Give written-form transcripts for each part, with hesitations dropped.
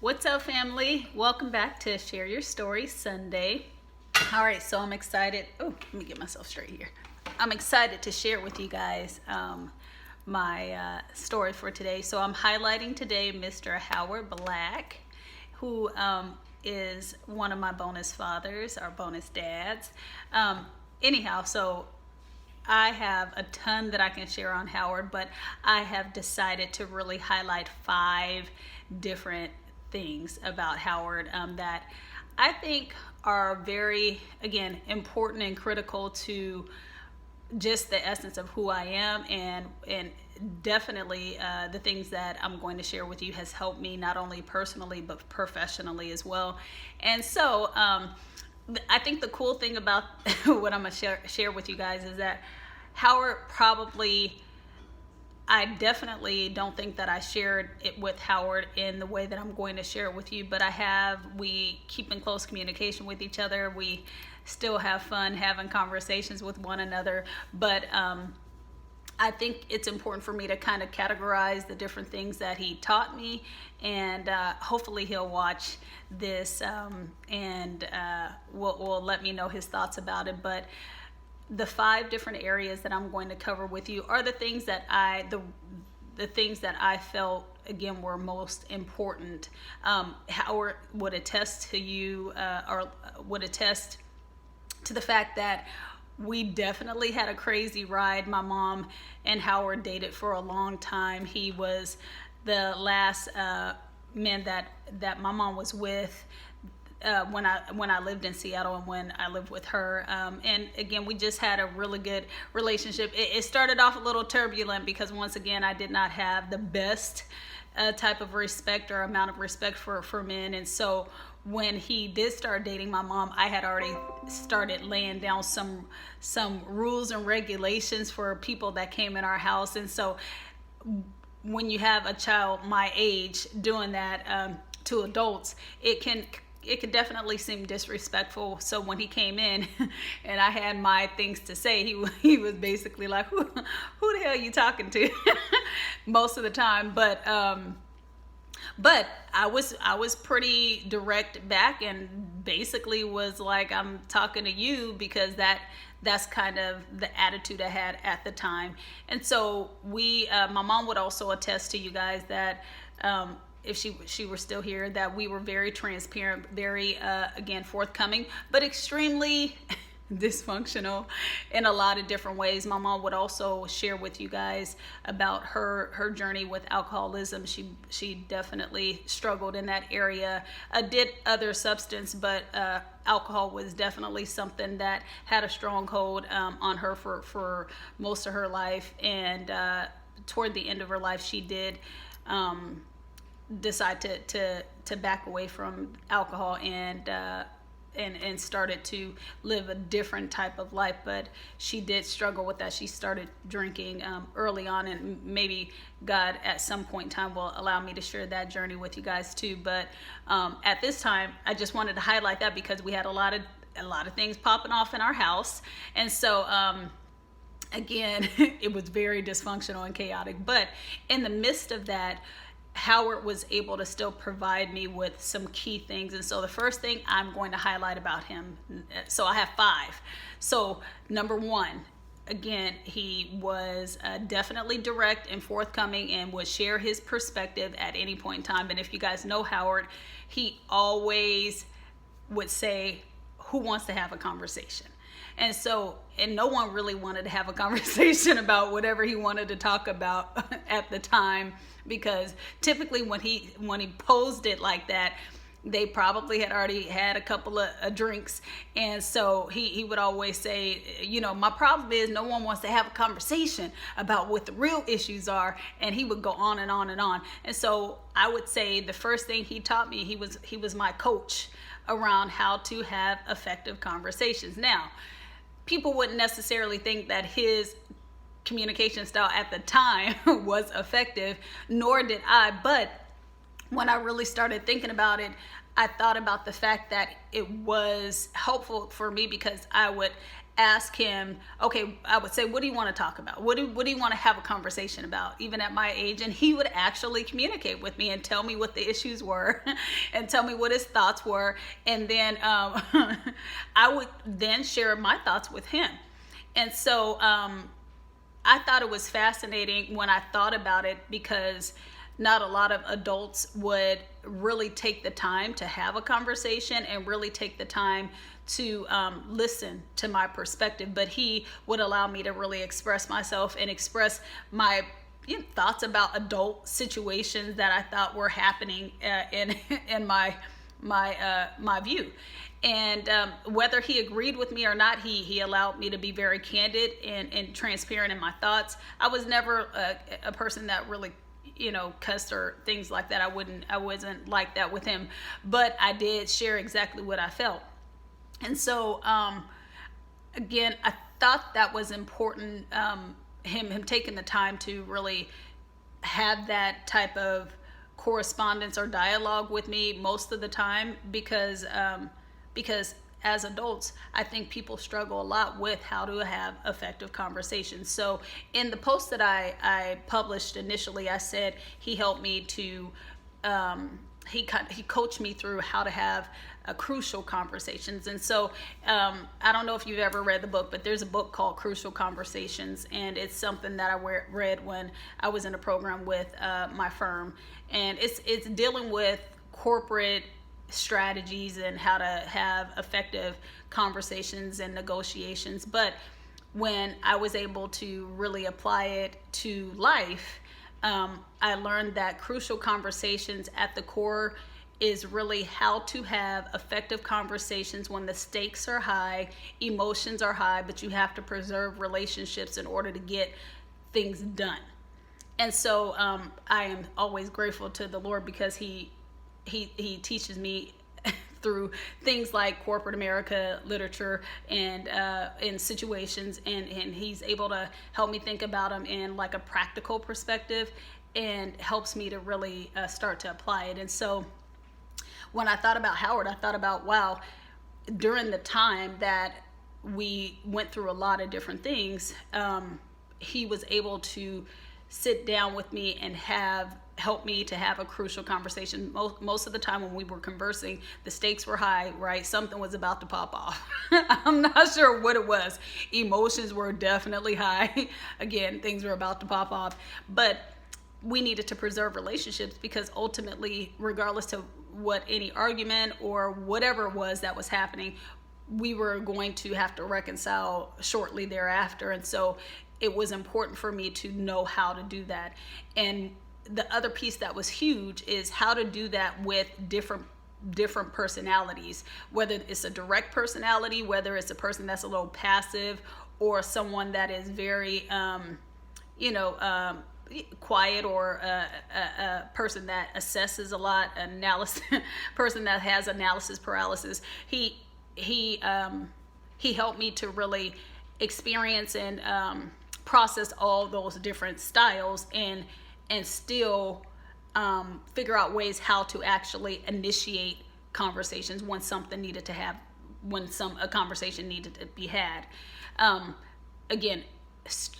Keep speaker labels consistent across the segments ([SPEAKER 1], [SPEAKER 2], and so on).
[SPEAKER 1] What's up, family? Welcome back to Share Your Story Sunday. All right, so I'm excited. Oh, let me get myself straight here. I'm excited to share with you guys my story for today. So I'm highlighting today Mr. Howard Black, who is one of my bonus fathers, our bonus dads. Anyhow, so I have a ton that I can share on Howard, but I have decided to really highlight 5 different things about Howard that I think are very, again, important and critical to just the essence of who I am, and definitely the things that I'm going to share with you has helped me not only personally but professionally as well. And so I think the cool thing about what I'm gonna share with you guys is that Howard I definitely don't think that I shared it with Howard in the way that I'm going to share it with you, but we keep in close communication with each other. We still have fun having conversations with one another, but I think it's important for me to kind of categorize the different things that he taught me, and hopefully he'll watch this and will let me know his thoughts about it. But the 5 different areas that I'm going to cover with you are the things that the things that I felt, again, were most important. Howard would attest to you, or would attest to the fact that we definitely had a crazy ride. My mom and Howard dated for a long time. He was the last man that my mom was with when I lived in Seattle and when I lived with her. And again, we just had a really good relationship. It started off a little turbulent because, once again, I did not have the best type of respect or amount of respect for men. And so when he did start dating my mom, I had already started laying down some rules and regulations for people that came in our house. And so when you have a child my age doing that to adults, it could definitely seem disrespectful. So when he came in and I had my things to say, he was basically like, who the hell are you talking to? Most of the time. But I was pretty direct back, and basically was like, I'm talking to you because that's kind of the attitude I had at the time. And so my mom would also attest to you guys that if she were still here, that we were very transparent, very again, forthcoming, but extremely dysfunctional in a lot of different ways. My mom would also share with you guys about her journey with alcoholism. She definitely struggled in that area. Did other substance, but alcohol was definitely something that had a strong hold on her for most of her life. And toward the end of her life, she did decide to back away from alcohol and started to live a different type of life. But she did struggle with that. She started drinking early on, and maybe God at some point in time will allow me to share that journey with you guys too. But at this time, I just wanted to highlight that because we had a lot of things popping off in our house. And so again, it was very dysfunctional and chaotic. But in the midst of that, Howard was able to still provide me with some key things. And so the first thing I'm going to highlight about him, so I have 5. So number 1, again, he was definitely direct and forthcoming and would share his perspective at any point in time. And if you guys know Howard, he always would say, who wants to have a conversation? And no one really wanted to have a conversation about whatever he wanted to talk about at the time, because typically when he posed it like that, they probably had already had a couple of drinks. And so he would always say, my problem is no one wants to have a conversation about what the real issues are. And he would go on and on and on. And so I would say the first thing he taught me, he was my coach around how to have effective conversations. Now, people wouldn't necessarily think that his communication style at the time was effective, nor did I. But when I really started thinking about it, I thought about the fact that it was helpful for me because I would ask him, okay, I would say, what do you want to talk about? What do you want to have a conversation about, even at my age? And he would actually communicate with me and tell me what the issues were and tell me what his thoughts were. And then I would then share my thoughts with him. And so I thought it was fascinating when I thought about it, because not a lot of adults would really take the time to have a conversation and really take the time to listen to my perspective. But he would allow me to really express myself and express my thoughts about adult situations that I thought were happening in my view. And whether he agreed with me or not, he allowed me to be very candid and transparent in my thoughts. I was never a person that really cussed or things like that. I wasn't like that with him, but I did share exactly what I felt. And so, again, I thought that was important, him taking the time to really have that type of correspondence or dialogue with me most of the time, because as adults, I think people struggle a lot with how to have effective conversations. So in the post that I published initially, I said he helped me to, he coached me through how to have crucial conversations. And so I don't know if you've ever read the book, but there's a book called Crucial Conversations, and it's something that I read when I was in a program with my firm. And it's dealing with corporate strategies and how to have effective conversations and negotiations. But when I was able to really apply it to life, I learned that crucial conversations at the core is really how to have effective conversations when the stakes are high, emotions are high, but you have to preserve relationships in order to get things done. And so I am always grateful to the Lord, because he teaches me through things like corporate America literature and in situations, and he's able to help me think about them in like a practical perspective, and helps me to really start to apply it. And so when I thought about Howard, I thought about, wow, during the time that we went through a lot of different things, he was able to sit down with me and help me to have a crucial conversation. Most of the time when we were conversing, the stakes were high, right? Something was about to pop off. I'm not sure what it was. Emotions were definitely high. Again, things were about to pop off. But we needed to preserve relationships, because ultimately, regardless of what any argument or whatever it was that was happening, we were going to have to reconcile shortly thereafter. And so it was important for me to know how to do that. And the other piece that was huge is how to do that with different personalities, whether it's a direct personality, whether it's a person that's a little passive, or someone that is very quiet, or a person that assesses a lot, person that has analysis paralysis. He helped me to really experience and process all those different styles, and still figure out ways how to actually initiate conversations when a conversation needed to be had. Again,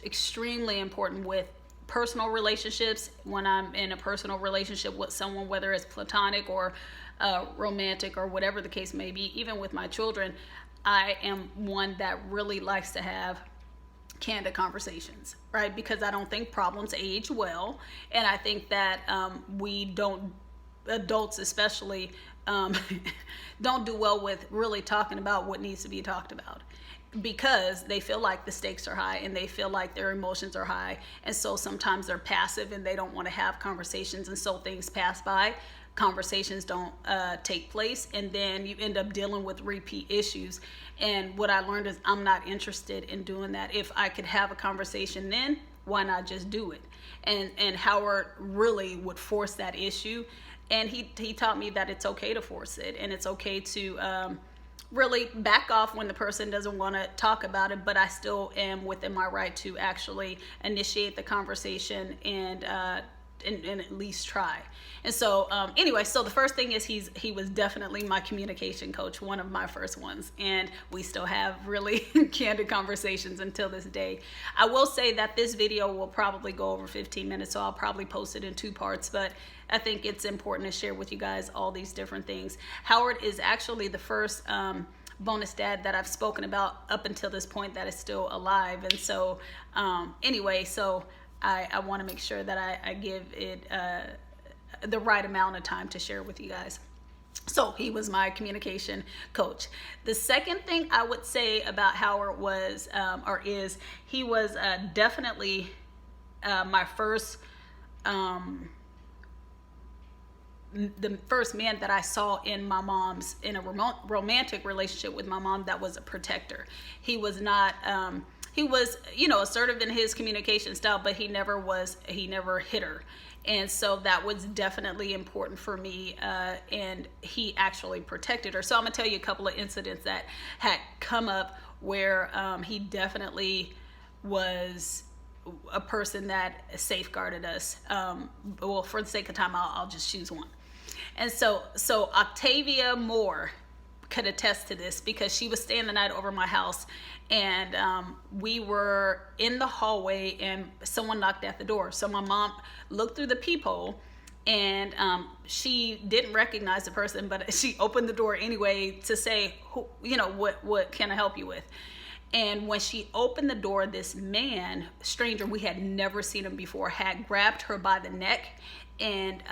[SPEAKER 1] extremely important with personal relationships. When I'm in a personal relationship with someone, whether it's platonic or romantic or whatever the case may be, even with my children, I am one that really likes to have candid conversations, right? Because I don't think problems age well, and I think that adults especially, don't do well with really talking about what needs to be talked about, because they feel like the stakes are high and they feel like their emotions are high, and so sometimes they're passive and they don't want to have conversations, and so things pass by, conversations don't take place, and then you end up dealing with repeat issues. And what I learned is I'm not interested in doing that. If I could have a conversation then, why not just do it? And Howard really would force that issue, and he taught me that it's okay to force it, and it's okay to really back off when the person doesn't want to talk about it, but I still am within my right to actually initiate the conversation and and at least try. And so anyway, so the first thing is he was definitely my communication coach, one of my first ones, and we still have really candid conversations until this day. I will say that this video will probably go over 15 minutes, so I'll probably post it in 2 parts, but I think it's important to share with you guys all these different things. Howard is actually the first bonus dad that I've spoken about up until this point that is still alive. And so anyway, so I want to make sure that I give it the right amount of time to share with you guys. So he was my communication coach. The second thing I would say about Howard was, he was definitely my first, the first man that I saw in my mom's, in a romantic relationship with my mom, that was a protector. He was not, he was, assertive in his communication style, but he never hit her. And so that was definitely important for me, and he actually protected her. So I'm gonna tell you a couple of incidents that had come up where he definitely was a person that safeguarded us. Well, for the sake of time, I'll just choose one. And so Octavia Moore could attest to this, because she was staying the night over my house, and we were in the hallway and someone knocked at the door. So my mom looked through the peephole, and she didn't recognize the person, but she opened the door anyway to say, what can I help you with? And when she opened the door, this man, stranger, we had never seen him before, had grabbed her by the neck and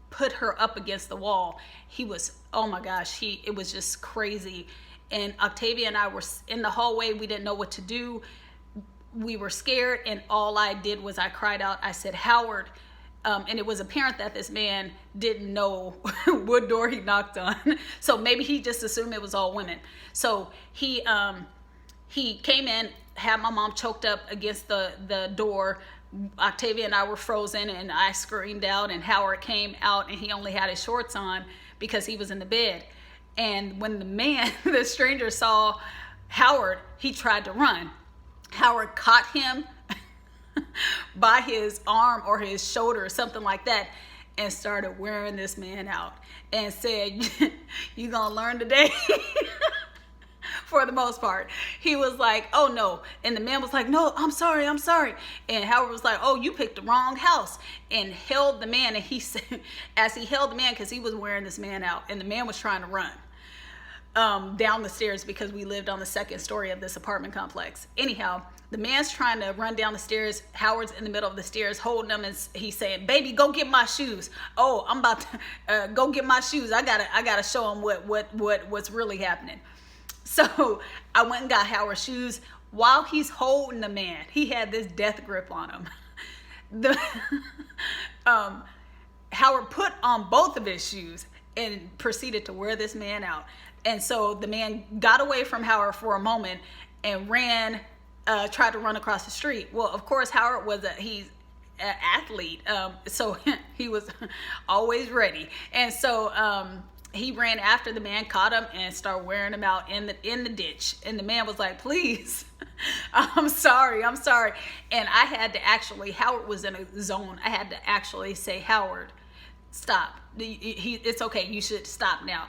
[SPEAKER 1] put her up against the wall. He was, oh my gosh, it was just crazy. And Octavia and I were in the hallway. We didn't know what to do. We were scared, and all I did was I cried out. I said, Howard. And it was apparent that this man didn't know what door he knocked on. So maybe he just assumed it was all women. So he came in, had my mom choked up against the door. Octavia and I were frozen, and I screamed out, and Howard came out, and he only had his shorts on because he was in the bed. And when the man, the stranger, saw Howard, he tried to run. Howard caught him by his arm or his shoulder or something like that, and started wearing this man out and said, you gonna learn today? For the most part. He was like, oh no. And the man was like, no, I'm sorry. And Howard was like, oh, you picked the wrong house, and held the man. And he said, as he held the man, because he was wearing this man out, and the man was trying to run down the stairs, because we lived on the 2nd story of this apartment complex. Anyhow, the man's trying to run down the stairs. Howard's in the middle of the stairs holding him, and he's saying, baby, go get my shoes. Oh, I'm about to go get my shoes. I gotta show him what's really happening. So I went and got Howard's shoes. While he's holding the man, he had this death grip on him. Howard put on both of his shoes and proceeded to wear this man out. And so the man got away from Howard for a moment and ran, tried to run across the street. Well, of course, Howard he's an athlete, so he was always ready. And so he ran after the man, caught him, and started wearing him out in the ditch. And the man was like, please, I'm sorry. And I had to actually, Howard was in a zone. I had to actually say, Howard, stop. It's okay. You should stop now.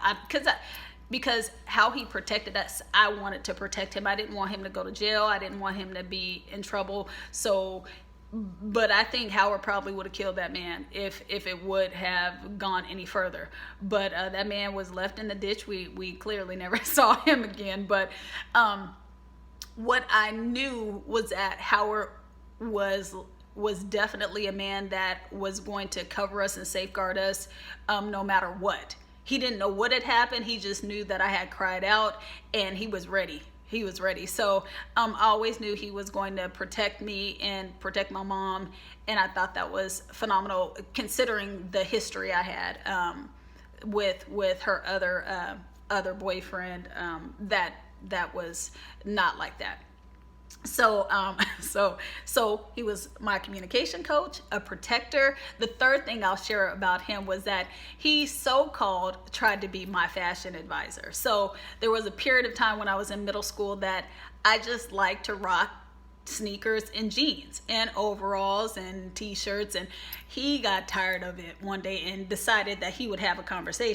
[SPEAKER 1] Because how he protected us, I wanted to protect him. I didn't want him to go to jail. I didn't want him to be in trouble. So, but I think Howard probably would have killed that man if it would have gone any further. But that man was left in the ditch. We clearly never saw him again. But what I knew was that Howard was definitely a man that was going to cover us and safeguard us no matter what. He didn't know what had happened. He just knew that I had cried out, and he was ready. So I always knew he was going to protect me and protect my mom, and I thought that was phenomenal considering the history I had with her other boyfriend that was not like that. So he was my communication coach, a protector. The third thing I'll share about him was that he so-called tried to be my fashion advisor. So there was a period of time when I was in middle school that I just liked to rock sneakers and jeans and overalls and t-shirts, and he got tired of it one day and decided that he would have a conversation